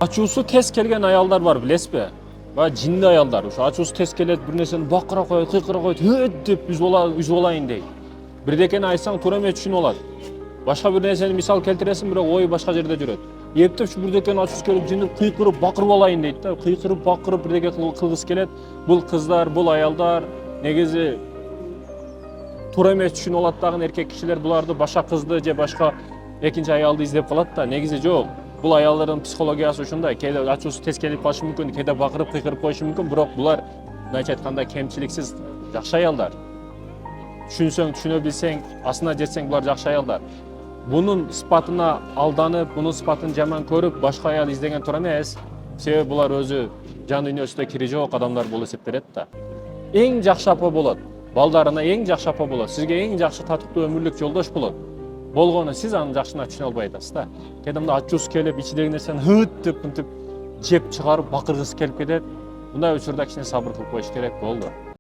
Ачуусу тез келген аялдар бар, билесизби? Баягы жинди аялдар. Ошо ачуусу тез келет, бир нерсени бакыра коет, кыйкыра коет, өт деп үзүп алайын дейт. Бирдекени айтсаң туура эмес түшүнүп алат. Башка бир нерсени мисал келтиресиң, бирок ой башка жерде жүрөт. Эптеп ушу бирдекени ачуусу келип жинди кыйкырып, бакырып алайын дейт да. Кыйкырып, бакырып бирдеке кылгысы келет. Бул кыздар, бул аялдар негизи туура эмес түшүнүп алат дагы эркек кишилер буларды башка кызды же башка экинчи аялды издеп калат да. Негизи жок. Бул аялдардын психологиясы ушундай. Кээде ачуусу тез келип калышы мүмкүн, кээде бакырып, кыйкырып коюшу мүмкүн, бирок булар мындайча айтканда кемчиликсиз жакшы аялдар. Түшүнсөң, түшүнө билсең, асына жетсең булар жакшы аялдар. Бунун сыпатына алданып, бунун сыпатын жаман көрүп, башка аял издеген туура эмес. Себеби булар өзү жан дүйнөсүндө кири жок адамдар болуп эсептелет да. Эң жакшы апа болот. Балдарына эң жакшы апа болот. Сизге эң жакшы татыктуу өмүрлүк жолдош болот. Болгону сиз анын жакшына түшүнө албай атасыз да. Кээде мында ачуусу келип, ичидеги нерсени хыт деп мынтип жеп чыгарып бакыргысы келип кетет. Мындай учурда кичине сабыр кылып коюш керек болду.